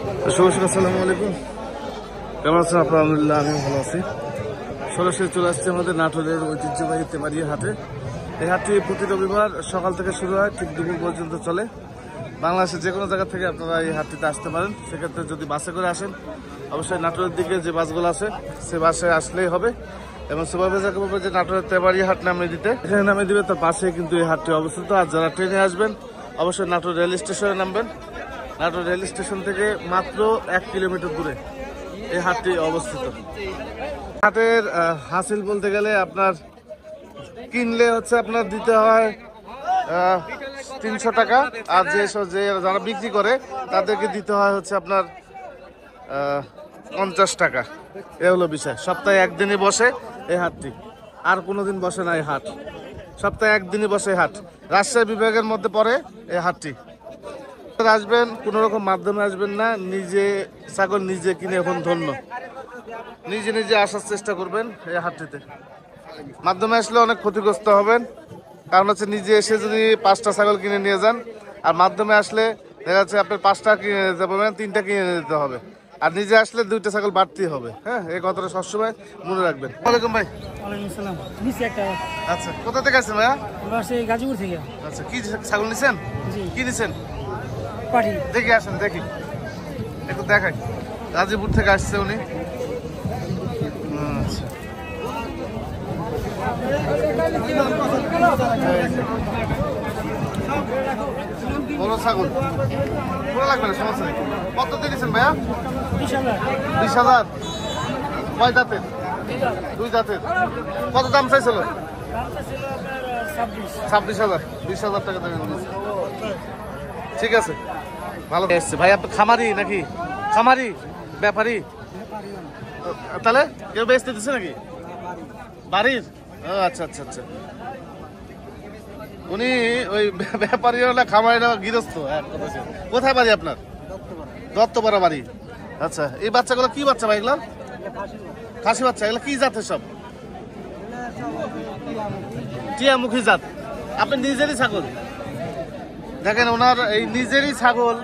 আসসালামু আলাইকুম, কেমন আছেন আপনারা? আলহামদুলিল্লাহ, আমি ভালো আছি। সরাসরি চলে আসছে আমাদের নাটোরের ঐতিহ্যবাহী তেমারি হাটে। এই হাটটি প্রতি রবিবার সকাল থেকে শুরু হয়, ঠিক দুপুর পর্যন্ত চলে। বাংলাদেশের যে কোনো জায়গা থেকে আপনারা এই হাটটিতে আসতে পারেন। সেক্ষেত্রে যদি বাসে করে আসেন, অবশ্যই নাটোরের দিকে যে বাসগুলো আছে সে বাসে আসলেই হবে। এবং সুপারভাইজারকে বলবে যে নাটোরের তেমারি হাট নামে দিতে, এখানে নামে দিবে। তার পাশে কিন্তু এই হাটটি অবস্থিত। আর যারা ট্রেনে আসবেন অবশ্যই নাটোর রেল স্টেশনে নামবেন। নাটোর রেল স্টেশন থেকে মাত্র 1 কিলোমিটার দূরে এই হাটটি অবস্থিত। হাটের হাসিল বলতে গেলে আপনার কিনলে হচ্ছে আপনার দিতে হয় 300 টাকা, আর যে যারা বিক্রি করে তাদেরকে দিতে হয় হচ্ছে আপনার 50 টাকা। এ হলো বিষয়। সপ্তাহে একদিনই বসে এই হাটটি, আর কোনোদিন বসে না এই হাট। সপ্তাহে একদিনই বসে এই হাট। রাজশাহী বিভাগের মধ্যে পড়ে এই হাটটি। আসবেন, কোনো রকম মাধ্যমে আসবেন না, নিজে ছাগল নিজে কিনে এখন ধন্য। নিজে নিজে আসার চেষ্টা করবেন এই হাটটিতে। মাধ্যমে আসলে অনেক ক্ষতিগ্রস্ত হবেন, কারণ হচ্ছে নিজে এসে যদি 5টা ছাগল কিনে নিয়ে যান, আর মাধ্যমে আসলে দেখা যাচ্ছে আপনার 5টা কিনে নিতে পারবেন, 3টা কিনে নিতে হবে। আর নিজে আসলে 2টা ছাগল বাড়তেই হবে। হ্যাঁ, এই কথাটা সবসময় মনে রাখবেন। ওয়ালাইকুম ভাই। ওয়ালাইকুম আসসালাম। নিছি একটা। আচ্ছা, কোথা থেকে আসছেন ভাইয়া? আমরা আসছি গাজীপুর থেকে। আচ্ছা, কি ছাগল নিছেন? জি। কি নিছেন? পাটি। দেখি আসেন, দেখি একটু দেখাই। গাজীপুর থেকে আসছে উনি। আচ্ছা, বড় ছাগল পুরো লাগবে না, সমস্যা নেই। কত দিয়েছেন ভাইয়া? 20,000। কয় দাঁতের? 2 দাঁতের। কত দাম চাইছিল? 26,000। 20,000 টাকা দাম। ঠিক আছে, ভালো এসছে ভাই। আপনি খামারি নাকি? খামারি, ব্যাপারী? তাহলে কেউ বেচতে দিচ্ছে নাকি বাড়ির? আচ্ছা আচ্ছা আচ্ছা। উনি ওই ব্যাপারী হলে খামারি না গৃহস্থ? কোথায় বাড়ি আপনার? দত্তপাড়া বাড়ি। আচ্ছা, এই বাচ্চাগুলো কি বাচ্চা ভাই? এগুলো খাসি বাচ্চা। এগুলো কি জাতের সব? টিয়ামুখী জাত। আপনি নিজেরই ছাগল দেখেন, ওনার এই নিজেরই ছাগল।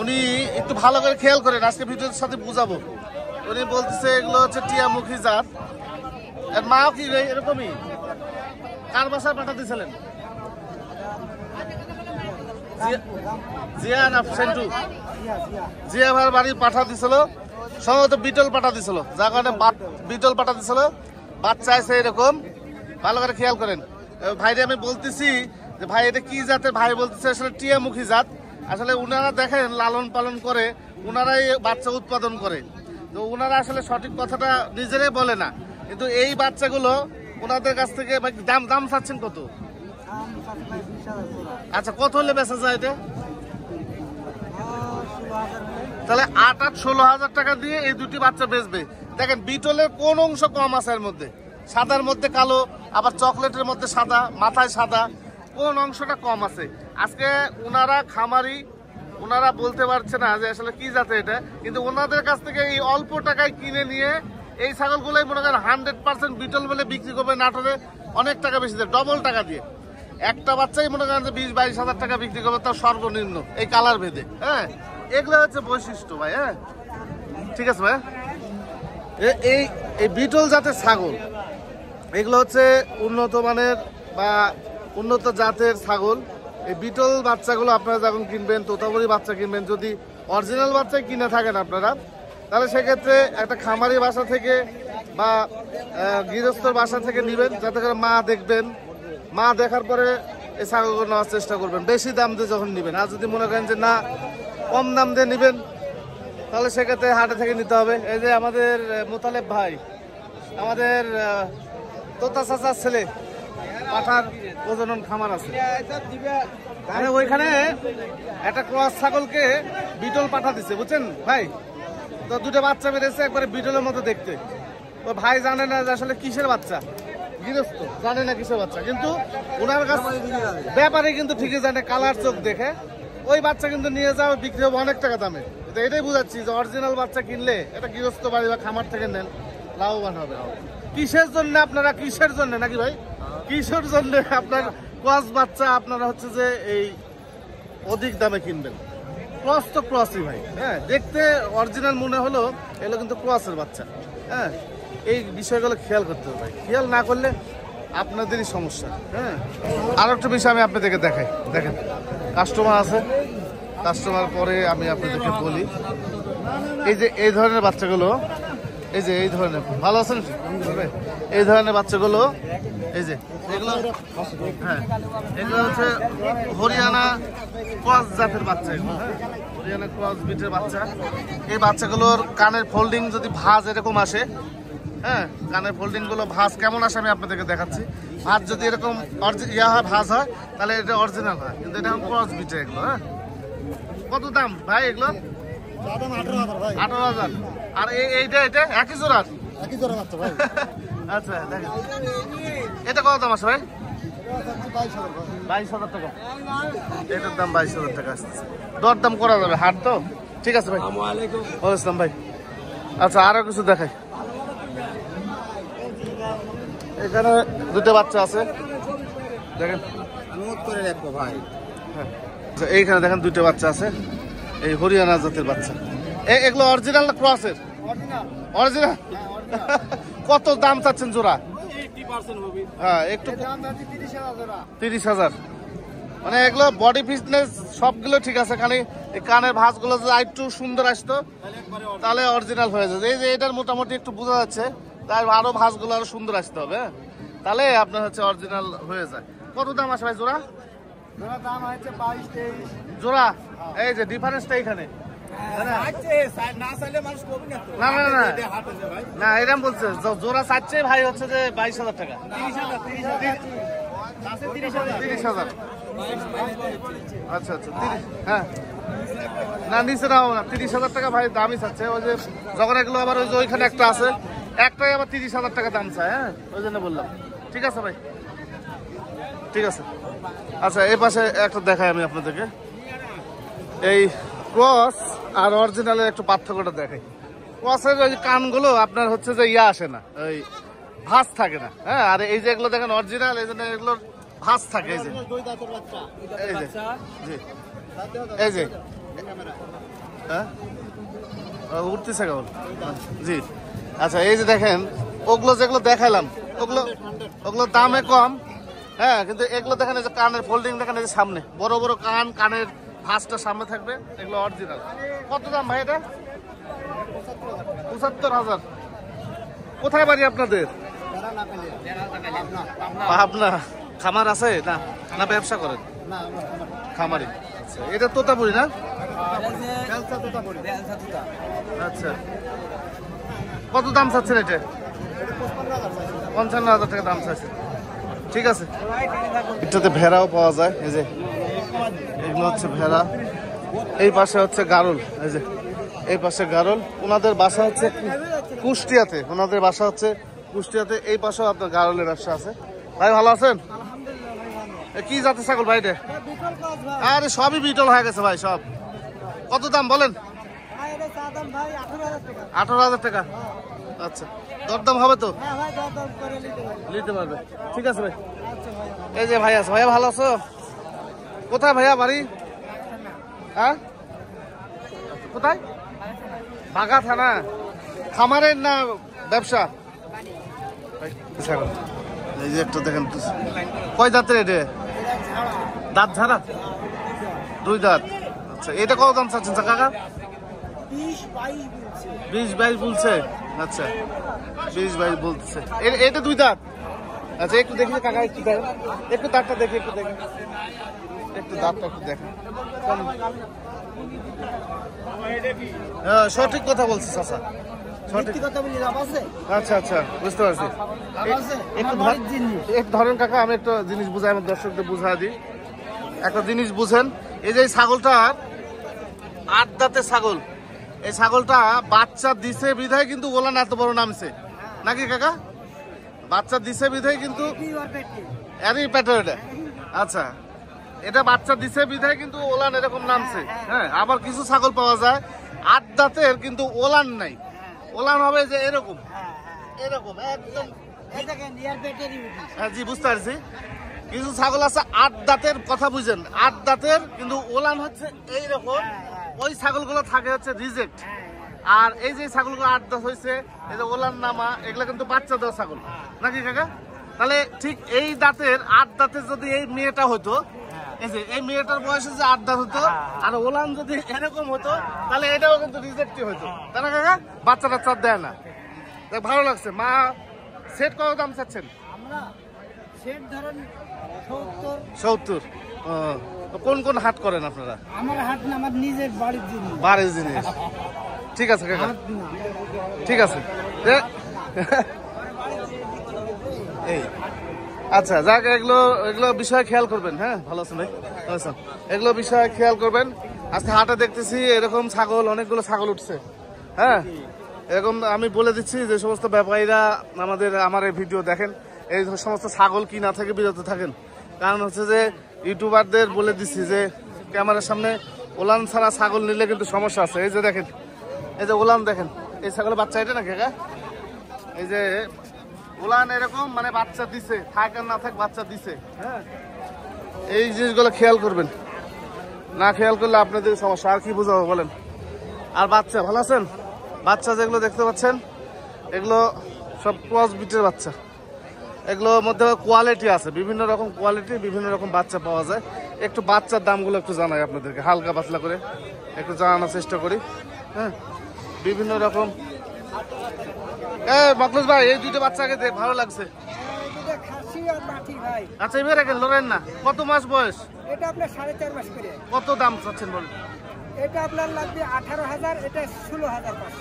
উনি একটু ভালো করে খেয়াল করেন, আজকে ভিডিওর সাথে বুঝাবো। উনি বলতেছে এগুলো হচ্ছে টিয়ামুখী জাত। আর মাও কি এরকমই? কার বাসায় পাঠাতেছিলেন? জিয়া না সেন্টু? জিয়া ভাইয়ের বাড়ি পাঠা দিছিল, সম্ভবত বিটল পাঠা দিছিল, যার কারণে বিটল পাঠা দিছিল। বাচ্চা আছে এরকম, ভালো করে খেয়াল করেন। ভাইরে আমি বলতেছি যে ভাই এটা কি জাতের? ভাই বলতেছে আসলে টিয়ামুখী জাত। আসলে উনারা দেখেন লালন পালন করে, উনারাই বাচ্চা উৎপাদন করে। তো উনারা আসলে সঠিক কথাটা নিজেরাই বলে না। কিন্তু এই বাচ্চাগুলো ওনাদের কাছ থেকে দাম দাম চাচ্ছেন কত? আচ্ছা, কত হলে বেচা যায় এটা? তাহলে 8-16,000 টাকা দিয়ে এই 2টি বাচ্চা বেচবে। দেখেন বিটলের কোন অংশ কম আছে এর মধ্যে? সাদার মধ্যে কালো, আবার চকলেটের মধ্যে সাদা, মাথায় সাদা, কোন অংশটা কম আছে? আজকে ওনারা খামারি, ওনারা বলতে পারছে না যে আসলে কি জাতে এটা, কিন্তু ওনাদের কাছ থেকে এই অল্প টাকায় কিনে নিয়ে এই ছাগলগুলোই মনে করেন 100% বিটল বলে বিক্রি করবে নাটোরে অনেক টাকা বেশি দিয়ে, ডবল টাকা দিয়ে। একটা বাচ্চাই মনে করেন যে 20-22 হাজার টাকা বিক্রি করবে, তার সর্বনিম্ন এই কালার ভেদে। হ্যাঁ, এগুলো হচ্ছে বৈশিষ্ট্য ভাই। হ্যাঁ, ঠিক আছে ভাই। এই এই বিটল জাতের ছাগল, এগুলো হচ্ছে উন্নত মানের বা উন্নত জাতের ছাগল। এই বিটল বাচ্চাগুলো আপনারা যখন কিনবেন, তোতাপুরি বাচ্চা কিনবেন, যদি অরিজিনাল বাচ্চাই কিনে থাকেন আপনারা, তাহলে সেক্ষেত্রে একটা খামারি বাসা থেকে বা গৃহস্থর বাসা থেকে নেবেন, যাতে করে মা দেখবেন। মা দেখার পরে এই ছাগলগুলো নেওয়ার চেষ্টা করবেন, বেশি দাম দিয়ে যখন নেবেন। আর যদি মনে করেন যে না কম দাম দিয়ে নেবেন, তাহলে সেক্ষেত্রে হাটে থেকে নিতে হবে। এই যে আমাদের মোতালেব ভাই, আমাদের তোতা চাচার ছেলে, পাঠার প্রজনন খামার আছে, ওইখানে একটা ক্রস ছাগলকে বিটল পাঠা দিচ্ছে, বুঝছেন ভাই? তো 2টা বাচ্চা বেরিয়েছে, একবারে বিটলের মতো দেখতে। তো ভাই জানে না যে আসলে কিসের বাচ্চা, গৃহস্থ জানে না কিসের বাচ্চা, কিন্তু ওনার কাছে ব্যাপারে কিন্তু ঠিকই জানে, কালার চোখ দেখে। ওই বাচ্চা কিন্তু নিয়ে যাওয়া বিক্রি হবে অনেক টাকা দামে। তো এটাই বুঝাচ্ছি যে অরিজিনাল বাচ্চা কিনলে এটা গৃহস্থ বাড়ি বা খামার থেকে নেন, লাভবান হবে। কিসের জন্য আপনারা, কিসের জন্য নাকি ভাই, কিসের জন্য আপনার ক্রস বাচ্চা আপনারা হচ্ছে যে এই অধিক দামে কিনবেন? ক্রস তো ক্রসই ভাই, হ্যাঁ দেখতে অরিজিনাল মনে হলো, এগুলো কিন্তু ক্রসের বাচ্চা। হ্যাঁ, এই বিষয়গুলো খেয়াল করতে হবে ভাই, খেয়াল না করলে আপনাদেরই সমস্যা। হ্যাঁ, আর একটা বিষয় আমি আপনাদেরকে দেখাই, দেখেন কাস্টমার আছে, কাস্টমার পরে আমি আপনাদেরকে বলি, এই যে এই ধরনের বাচ্চাগুলো, এই যে এই ধরনের, ভালো আছেন এই ধরনের বাচ্চাগুলো, এই যে এগুলো, হ্যাঁ এগুলো হচ্ছে হরিয়ানা ক্রস জাতের বাচ্চা, এগুলো হ্যাঁ হরিয়ানা ক্রস বিটের বাচ্চা। এই বাচ্চাগুলোর কানের ফোল্ডিং যদি ভাঁজ এরকম আসে, হ্যাঁ কানের ফোল্ডিং গুলো ভাঁজ কেমন আসে আমি আপনাদেরকে দেখাচ্ছি। ভাঁজ যদি এরকম ভাঁজ হয় তাহলে এটা অরিজিনাল হয়, কিন্তু এটা ক্রস বিটে এগুলো। হ্যাঁ, কত দাম ভাই এগুলো? 18,000। আর এইটা এটা একই জোড়ার? একই জোড়া মাত্র ভাই। আচ্ছা দেখেন, এটা কত দাম আছে ভাই? 22,000 টাকা। এটার দাম 22,000 টাকা আসতেছে, দর দাম করা যাবে, হাট তো। ঠিক আছে ভাই, ওয়ালাইকুম ভাই। আচ্ছা আরো কিছু দেখাই, এখানে দুটো বাচ্চা আছে দেখেন, ভাই। হ্যাঁ আচ্ছা, এইখানে দেখেন দুটো বাচ্চা আছে, এই হরিয়ানা জাতের বাচ্চা। এগুলো অরিজিনাল না ক্রসের? অরিজিনাল। কত দাম চাচ্ছেন জোড়া? হ্যাঁ একটু 30,000। মানে এগুলো বডি ফিটনেস সবগুলো ঠিক আছে, খালি এই কানের ভাঁজগুলো যদি একটু সুন্দর আসতো তাহলে অরিজিনাল হয়ে যাবে। এই যে এটার মোটামুটি একটু বোঝা যাচ্ছে, তাই আরো ভাঁজগুলো আরো সুন্দর আসতে হবে, হ্যাঁ তাহলে আপনার হচ্ছে অরিজিনাল হয়ে যায়। কত দাম আসে ভাই জোড়া? দাম হচ্ছে 22-23 জোড়া। এই যে ডিফারেন্সটা এখানে, না না না না এরকম বলছে, জোড়া চাচ্ছে ভাই হচ্ছে যে 22,000 টাকা। 30,000। আচ্ছা আচ্ছা, হ্যাঁ না নিচে নাও না, 30,000 টাকা ভাই দামই চাচ্ছে। ওই যে যখন এগুলো আবার ওই যে ওইখানে একটা আছে, একটাই আবার 30,000 টাকা দাম চায়। হ্যাঁ ওই জন্য বললাম। ঠিক আছে ভাই, ঠিক আছে। আচ্ছা এই পাশে একটা দেখাই আমি আপনাদেরকে, এই ক্রস আর অরিজিনালের একটু পার্থক্যটা দেখাই। ক্রসের ওই কানগুলো আপনার হচ্ছে যে আসে না, ওই ভাঁজ থাকে না। হ্যাঁ, আর এই যে এগুলো দেখেন অরিজিনাল, এই জন্য এগুলোর ভাঁজ থাকে। এই যে এই যে জি এই যে হ্যাঁ উঠতেছে কেবল, জি আচ্ছা এই যে দেখেন ওগুলো যেগুলো দেখালাম, ওগুলো দামে কম। হ্যাঁ, কিন্তু এগুলো দেখেন এই যে কানের ফোল্ডিং দেখেন, এই যে সামনে বড় বড় কান, কানের ভাঁজটা সামনে থাকবে, এগুলো অরিজিনাল। কত দাম ভাই এটা? 75,000। কোথায় বাড়ি আপনাদের? পাবনা। খামার আছে না না ব্যবসা করেন? খামারি। আচ্ছা এটা তোতাপুরি না? আচ্ছা কত দাম চাচ্ছেন এটা? 55,000 টাকা দাম চাচ্ছে। ঠিক আছে, এটাতে ভেড়াও পাওয়া যায়। এই যে এগুলো হচ্ছে ভেড়া, এই পাশে হচ্ছে গারল, এই যে এই পাশে গারল। ওনাদের বাসা হচ্ছে কুষ্টিয়াতে, ওনাদের বাসা হচ্ছে কুষ্টিয়াতে। এই পাশেও আপনার গারলের ব্যবসা আছে। ভাই ভালো আছেন? কি জাতের ছাগল ভাই এটা? আরে সবই বিটল হয়ে গেছে ভাই সব। কত দাম বলেন? 18,000 টাকা। আচ্ছা দরদাম হবে তো? নিতে পারবে। ঠিক আছে ভাই। এই যে ভাই আছে, ভাইয়া ভালো আছো? কোথায় ভাইয়া বাড়ি? হ্যাঁ কোথায়? বাঘা থানা। খামারের না ব্যবসা? এই যে একটা দেখেন, কয় দাঁতের এটা? দাঁত ঝাড়া? 2 দাঁত। আচ্ছা এটা কত দাম চাচ্ছেন কাকা? 20-22 বলছে। আচ্ছা 20-22 বলছে। এটা 2 দাঁত। আচ্ছা একটু দেখি কাকা, একটু দেখেন, একটু দাঁতটা দেখি, একটু দেখেন, একটু দাঁতটা একটু দেখেন। হ্যাঁ সঠিক কথা বলছে চাচা, সঠিক কথা বলি। আচ্ছা আচ্ছা বুঝতে পারছি। একটু ধরেন কাকা, আমি একটা জিনিস বুঝাই, আমার দর্শকদের বুঝাই দিই। একটা জিনিস বুঝেন, এই যে ছাগলটা 8 দাঁতের ছাগল, এই ছাগলটা বাচ্চা দিছে বিধায় কিন্তু ওলান এত বড় নামছে নাকি কাকা? বাচ্চা দিছে বিধায় কিন্তু এরই পেটে এটা। আচ্ছা এটা বাচ্চা দিছে বিধায় কিন্তু ওলান এরকম নামছে। হ্যাঁ, আবার কিছু ছাগল পাওয়া যায় 8 দাঁতের কিন্তু ওলান নাই, ওলান হবে যে এরকম এরকম একদম। হ্যাঁ জি বুঝতে পারছি। কিছু ছাগল আছে 8 দাঁতের, কথা বুঝেন, 8 দাঁতের কিন্তু ওলান হচ্ছে এইরকম, ওই ছাগলগুলো থাকে হচ্ছে রিজেক্ট। আর এই যে ছাগলগুলো 8 দাঁত হয়েছে, এই যে ওলান নামা, এগুলো কিন্তু বাচ্চা দেওয়া ছাগল নাকি কাকা? তাহলে ঠিক এই দাঁতের 8 দাঁতের যদি এই মেয়েটা হতো, এই যে এই মেয়েটার বয়সে যে 8 দাঁত হতো, আর ওলান যদি এরকম হতো, তাহলে এটাও কিন্তু রিজেক্টই হতো, তাই না কাকা? বাচ্চা টাচ্চা দেয় না। দেখ ভালো লাগছে। মা সেট কত দাম চাচ্ছেন? আমরা সেট ধরেন 70। তো কোন কোন হাট করেন আপনারা? আমার হাট না, আমার নিজের বাড়ির জিনিস। বাড়ির জিনিস। ঠিক আছে কাকা, ঠিক আছে। এই আচ্ছা যাক, এগুলো এগুলো বিষয়ে খেয়াল করবেন। হ্যাঁ, ভালো আছেন ভাই? ভালো আছেন? এগুলো বিষয়ে খেয়াল করবেন। আজকে হাটে দেখতেছি এরকম ছাগল, অনেকগুলো ছাগল উঠছে। হ্যাঁ, এরকম আমি বলে দিচ্ছি যে সমস্ত ব্যাপারীরা আমার এই ভিডিও দেখেন, এই সমস্ত ছাগল কিনা থেকে বিরত থাকেন। কারণ হচ্ছে যে ইউটিউবারদের বলে দিচ্ছি যে ক্যামেরার সামনে ওলান ছাড়া ছাগল নিলে কিন্তু সমস্যা আছে। এই যে দেখেন, এই যে ওলান দেখেন, এই ছাগলের বাচ্চা এটা না কাকা? এই যে ওলান এরকম মানে বাচ্চা দিছে, থাক আর না থাক বাচ্চা দিছে। হ্যাঁ, এই জিনিসগুলো খেয়াল করবেন, না খেয়াল করলে আপনাদের সমস্যা। আর কি বুঝাবো বলেন? আর বাচ্চা ভালো আছেন? বাচ্চা যেগুলো দেখতে পাচ্ছেন এগুলো সব ক্রস বিটের বাচ্চা। এগুলোর মধ্যে কোয়ালিটি আছে, বিভিন্ন রকম কোয়ালিটি, বিভিন্ন রকম বাচ্চা পাওয়া যায়। একটু বাচ্চার দামগুলো একটু জানাই আপনাদেরকে, হালকা পাতলা করে একটু জানানোর চেষ্টা করি। হ্যাঁ, বিভিন্ন রকম। মকলুস ভাই, এই দুটো বাচ্চাকে দেখ, ভালো লাগছে। আচ্ছা, এবার লড়েন না। কত মাস বয়স? এটা আপনার 4.5 মাস করে। কত দাম চাচ্ছেন বলেন? এটা আপনার লাগবে 18,000, এটা 16,500।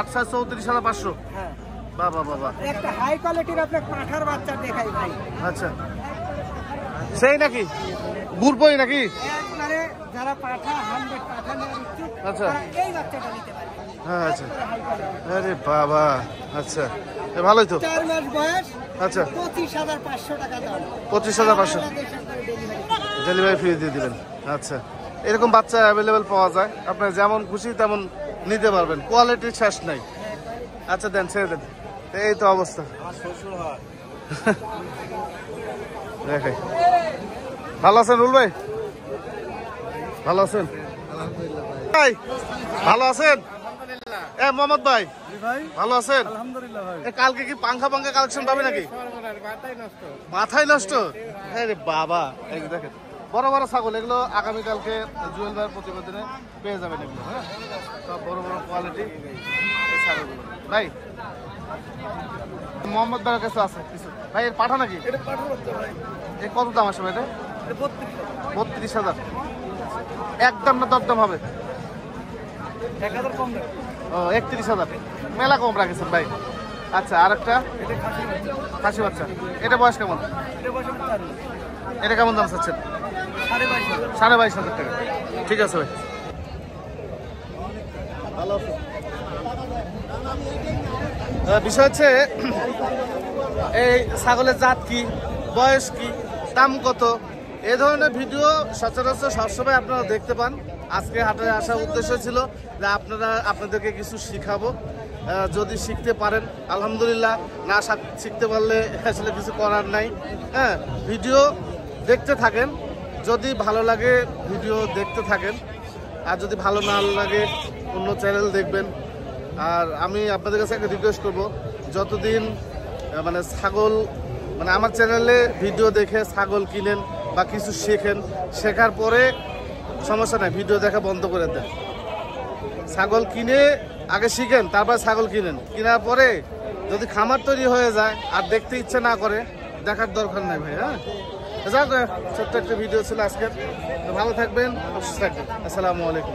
আচ্ছা, 34,500। হ্যাঁ বাবা বাবা, একটা হাই কোয়ালিটির আপনার পাঠার বাচ্চা দেখাই ভাই। আচ্ছা, সেই নাকি বুড়বই নাকি? একবারে যারা পাঠা 100 পাঠা নেওয়ার ইচ্ছুক, আচ্ছা, তারা এই বাচ্চাটা নিতে পারে। হ্যাঁ, আচ্ছা। আরে বাবা, আচ্ছা, ভালোই তো। 4 মাস বয়স। আচ্ছা, 25,500 টাকা দাম। 25,500 ডেলিভারি ফ্রি দিয়ে দিবেন। আচ্ছা, এরকম বাচ্চা অ্যাভেলেবেল পাওয়া যায়, আপনার যেমন খুশি তেমন নিতে পারবেন, কোয়ালিটির শেষ নাই। আচ্ছা, দেন, ছেড়ে দেন। এই তো অবস্থা। দেখে ভালো আছেন রুল ভাই? ভালো আছেন ভাই? ভালো আছেন? মোহাম্মদ ভাই ভালো আছেন? কালকে কি পাঙ্খা কালেকশন পাবে নাকি? মাথায় নষ্ট। আরে বাবা, এই দেখেন বড় বড় ছাগল, এগুলো আগামীকালকে জুয়েল ভাইয়ের প্রতিবেদনে পেয়ে যাবেন। এগুলো হ্যাঁ, সব বড় বড় কোয়ালিটি এই ছাগলগুলো। ভাই মোহাম্মদ ভাইয়ের কাছে আছে কিছু। ভাই এর পাঠা নাকি? এই কত দাম আসবে এটা? 32,000। একদম না দরদাম হবে? 1000 কম দেয়। ও, 31,000, মেলা কম রাখেছেন ভাই। আচ্ছা, আর একটা খাসি বাচ্চা, এটা বয়স কেমন? এটা কেমন দাম চাচ্ছেন? 22,500 টাকা। ঠিক আছে ভাই, ভালো আছে। বিষয় হচ্ছে এই ছাগলের জাত কি, বয়স কি, দাম কত, এই ধরনের ভিডিও সচরাচর সবসময় আপনারা দেখতে পান। আজকে হাটে আসার উদ্দেশ্য ছিল যে আপনাদেরকে কিছু শিখাবো। যদি শিখতে পারেন আলহামদুলিল্লাহ, না শিখতে পারলে আসলে কিছু করার নাই। হ্যাঁ, ভিডিও দেখতে থাকেন, যদি ভালো লাগে ভিডিও দেখতে থাকেন, আর যদি ভালো না লাগে অন্য চ্যানেল দেখবেন। আর আমি আপনাদের কাছে একটা রিকোয়েস্ট করবো, যতদিন মানে ছাগল মানে আমার চ্যানেলে ভিডিও দেখে ছাগল কিনেন বা কিছু শেখেন, শেখার পরে সমস্যা নাই, ভিডিও দেখা বন্ধ করে দেন। ছাগল কিনে আগে শিখেন, তারপর ছাগল কিনেন। কেনার পরে যদি খামার তৈরি হয়ে যায় আর দেখতে ইচ্ছে না করে, দেখার দরকার নাই ভাই। হ্যাঁ, যাক, ছোট্ট একটা ভিডিও ছিল আজকের। ভালো থাকবেন, সুস্থ থাকবেন। আসসালামু আলাইকুম।